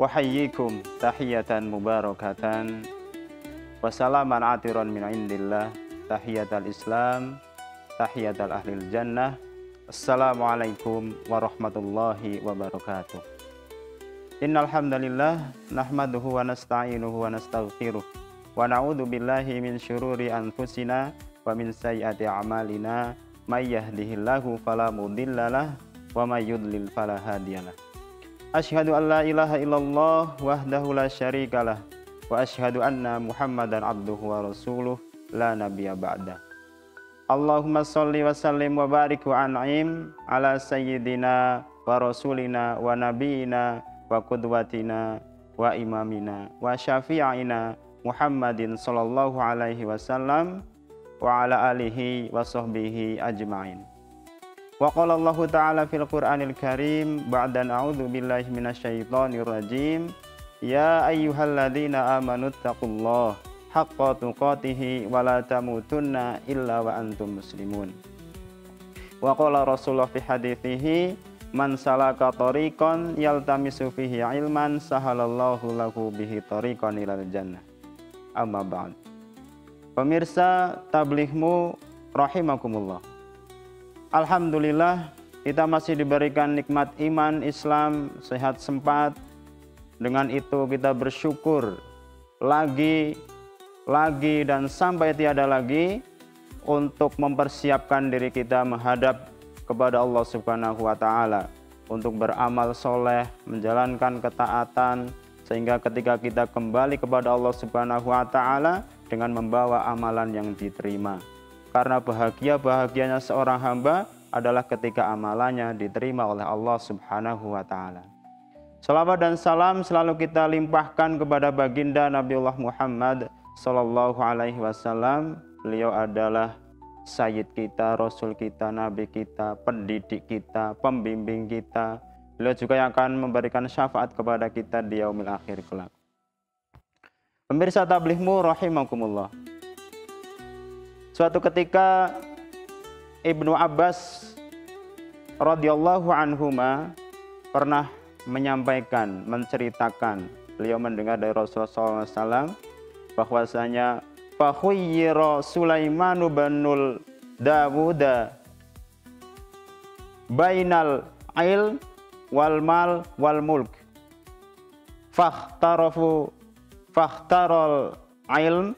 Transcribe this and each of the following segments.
Wahayyikum tahiyatan mubarakatan. Wassalaman atiron min indillah. Tahiyatal Islam, tahiyatal ahlil jannah. Assalamualaikum warahmatullahi wabarakatuh. Innal hamdalillah nahmaduhu wa nasta'inuhu wa nastaghfiruh wa na'udzu billahi min syururi anfusina wa min sayyiati a'malina may yahdihillahu fala mudhillalah wa may yudlil fala hadiyalah. Asyhadu an la ilaha illallah wahdahu la syarikalah wa asyhadu anna Muhammadan abduhu wa rasuluh la nabiyya ba'da. Allahumma sholli wa sallim wa barik wa an'im ala sayyidina wa rasulina wa nabiyina wa qudwatina wa imamina wa syafi'ina Muhammadin sallallahu alaihi wasallam wa ala alihi wa sahbihi ajma'in. Wa qala Allah ta'ala fil Qur'anil Karim ba'dan a'udzu billahi minasyaitonir rajim. Ya ayyuhalladzina amanu taqullaha haqqa tuqatih wa la tamutunna illa wa antum muslimun. Wa qala Rasulullah fi hadithihi man salaka tariqan yaltamisu fihi ilman sahalallahu lahu bihi tariqan ilal jannah. Amma ba'd. Pemirsa Tablighmu rahimakumullah. Alhamdulillah kita masih diberikan nikmat iman Islam, sehat sempat. Dengan itu kita bersyukur lagi dan sampai tiada lagi untuk mempersiapkan diri kita menghadap kepada Allah Subhanahu wa taala untuk beramal soleh, menjalankan ketaatan, sehingga ketika kita kembali kepada Allah Subhanahu wa taala dengan membawa amalan yang diterima. Karena bahagianya seorang hamba adalah ketika amalannya diterima oleh Allah Subhanahu wa taala. Salawat dan salam selalu kita limpahkan kepada baginda Nabiullah Muhammad sallallahu alaihi wasallam. Beliau adalah sayyid kita, rasul kita, nabi kita, pendidik kita, pembimbing kita. Beliau juga yang akan memberikan syafaat kepada kita di yaumil akhir kelak. Pemirsa Tablighmu rahimakumullah. Suatu ketika Ibnu Abbas radhiyallahu anhuma pernah menceritakan, beliau mendengar dari Rasulullah SAW bahwasanya fakhuyyira Sulaimanu banul Dawuda bainal ilm wal mal wal mulk fakhtaral ilm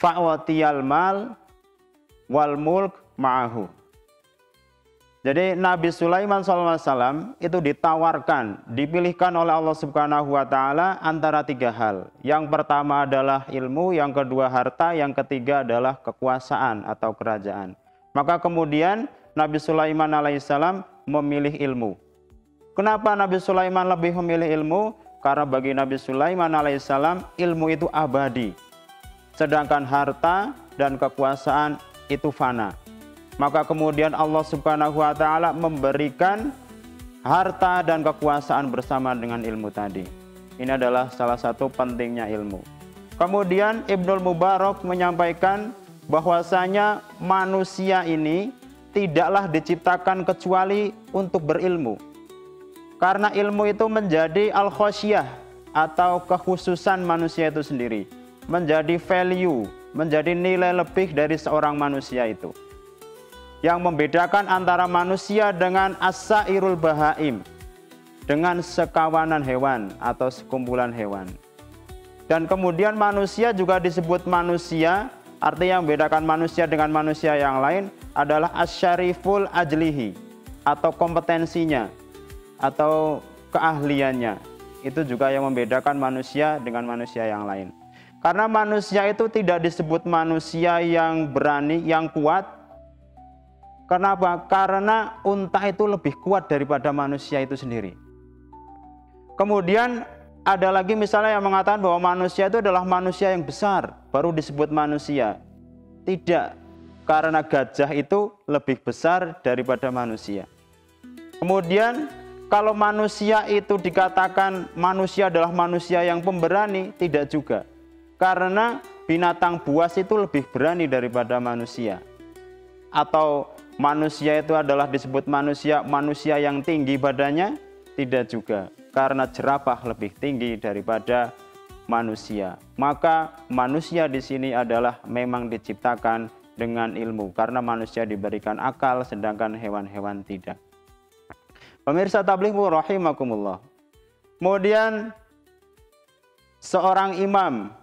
fa'watiyal mal wal mulk ma'ahu. Jadi Nabi Sulaiman SAW itu ditawarkan, dipilihkan oleh Allah Subhanahu wa taala antara tiga hal. Yang pertama adalah ilmu, yang kedua harta, yang ketiga adalah kekuasaan atau kerajaan. Maka kemudian Nabi Sulaiman alaihissalam memilih ilmu. Kenapa Nabi Sulaiman lebih memilih ilmu? Karena bagi Nabi Sulaiman alaihissalam ilmu itu abadi. Sedangkan harta dan kekuasaan itu fana. Maka kemudian Allah Subhanahu wa taala memberikan harta dan kekuasaan bersama dengan ilmu tadi. Ini adalah salah satu pentingnya ilmu. Kemudian Ibnul Mubarak menyampaikan bahwasanya manusia ini tidaklah diciptakan kecuali untuk berilmu. Karena ilmu itu menjadi al-khosyah atau kekhususan manusia itu sendiri. Menjadi value, menjadi nilai lebih dari seorang manusia itu. Yang membedakan antara manusia dengan as-sairul bahaim, dengan sekawanan hewan atau sekumpulan hewan. Dan kemudian manusia juga disebut manusia, artinya yang membedakan manusia dengan manusia yang lain adalah asyariful ajlihi, atau kompetensinya, atau keahliannya. Itu juga yang membedakan manusia dengan manusia yang lain. Karena manusia itu tidak disebut manusia yang berani, yang kuat. Kenapa? Karena unta itu lebih kuat daripada manusia itu sendiri. Kemudian ada lagi misalnya yang mengatakan bahwa manusia itu adalah manusia yang besar, baru disebut manusia. Tidak, karena gajah itu lebih besar daripada manusia. Kemudian kalau manusia itu dikatakan manusia adalah manusia yang pemberani, tidak juga. Karena binatang buas itu lebih berani daripada manusia. Atau manusia itu adalah disebut manusia yang tinggi badannya? Tidak juga. karena jerapah lebih tinggi daripada manusia. Maka manusia di sini adalah memang diciptakan dengan ilmu, karena manusia diberikan akal sedangkan hewan-hewan tidak. Pemirsa tabligh rahimakumullah. Kemudian seorang imam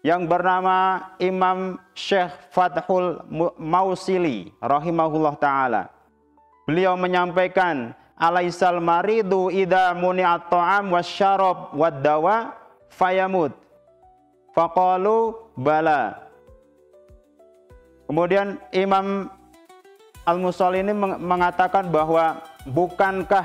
yang bernama Imam Syekh Fathul Mausili rahimahullah taala. Beliau menyampaikan, alaisal maridu idza muni'at ta'am wasyarab wad-dawa fayamut. Faqalu bala. Kemudian Imam Al-Musalli ini mengatakan bahwa bukankah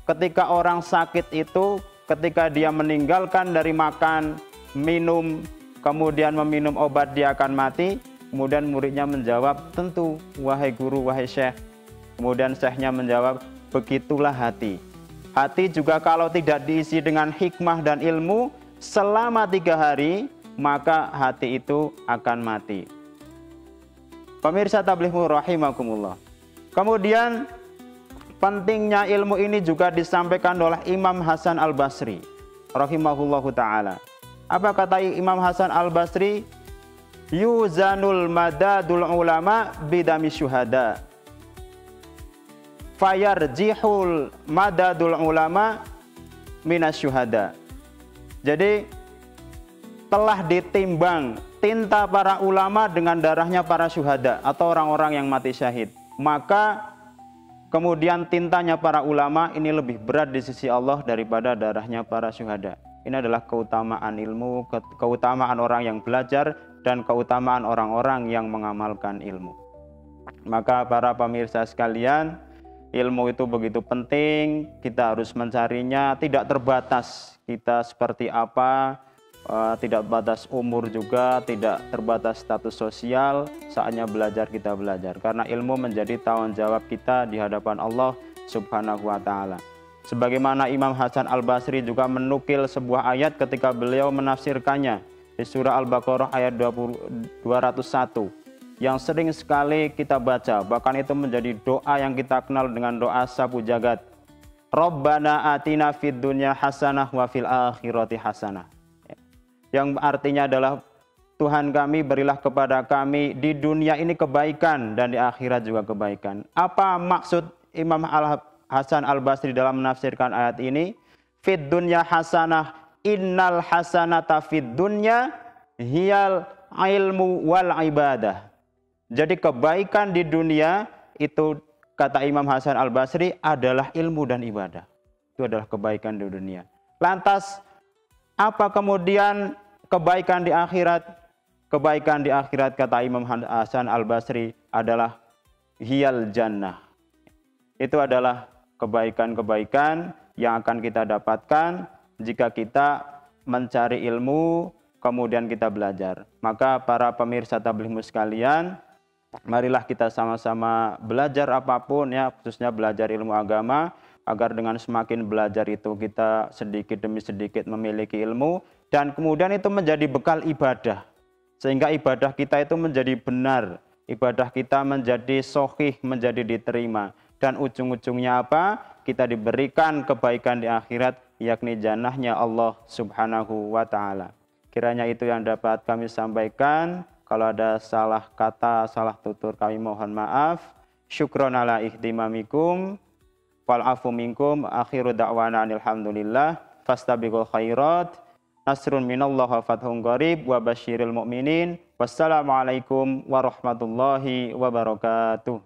ketika orang sakit itu ketika dia meninggalkan dari makan, minum, kemudian meminum obat dia akan mati? Kemudian muridnya menjawab, tentu wahai guru, wahai syekh. Kemudian syekhnya menjawab, begitulah hati. Hati juga kalau tidak diisi dengan hikmah dan ilmu selama 3 hari, maka hati itu akan mati. Pemirsa tabligh rahimakumullah. Kemudian pentingnya ilmu ini juga disampaikan oleh Imam Hasan Al-Basri rahimahullahu taala. Apa kata Imam Hasan Al-Basri? Yuzanul madadul ulama bidami syuhada. Fayarjihul madadul ulama minas syuhada. Jadi telah ditimbang tinta para ulama dengan darahnya para syuhada atau orang-orang yang mati syahid. Maka kemudian tintanya para ulama ini lebih berat di sisi Allah daripada darahnya para syuhada. Ini adalah keutamaan ilmu, keutamaan orang yang belajar, dan keutamaan orang-orang yang mengamalkan ilmu. Maka para pemirsa sekalian, ilmu itu begitu penting, kita harus mencarinya, tidak terbatas kita seperti apa, tidak batas umur juga, tidak terbatas status sosial. Saatnya belajar, kita belajar, karena ilmu menjadi tanggung jawab kita di hadapan Allah Subhanahu wa ta'ala. Sebagaimana Imam Hasan Al-Basri juga menukil sebuah ayat ketika beliau menafsirkannya di surah Al-Baqarah ayat 201 yang sering sekali kita baca, bahkan itu menjadi doa yang kita kenal dengan doa sapu jagat. Rabbana atina fid dunya hasanah wa fil akhirati hasanah. Yang artinya adalah, Tuhan kami, berilah kepada kami di dunia ini kebaikan dan di akhirat juga kebaikan. Apa maksud Imam Hasan Al-Basri dalam menafsirkan ayat ini? Fid dunya hasanah, innal hasanata fid dunya hiyal ilmu wal ibadah. Jadi kebaikan di dunia itu, kata Imam Hasan Al-Basri, adalah ilmu dan ibadah. Itu adalah kebaikan di dunia. Lantas apa kemudian kebaikan di akhirat? Kebaikan di akhirat, kata Imam Hasan Al-Basri, adalah hiyal jannah. Itu adalah kebaikan-kebaikan yang akan kita dapatkan jika kita mencari ilmu, kemudian kita belajar. Maka para pemirsa tabligh sekalian, marilah kita sama-sama belajar apapun ya, khususnya belajar ilmu agama, agar dengan semakin belajar itu kita sedikit demi sedikit memiliki ilmu, dan kemudian itu menjadi bekal ibadah, sehingga ibadah kita itu menjadi benar, ibadah kita menjadi sahih, menjadi diterima, dan ujung-ujungnya apa? Kita diberikan kebaikan di akhirat, yakni jannahnya Allah Subhanahu wa ta'ala. Kiranya itu yang dapat kami sampaikan. Kalau ada salah kata, salah tutur, kami mohon maaf. Syukron ala ihtimamikum wal afu minkum. Akhiru da'wana alhamdulillah. Fastabiqul khairat. Nasrun minallah wa fathun qarib wa basyiril mu'minin. Wassalamualaikum warahmatullahi wabarakatuh.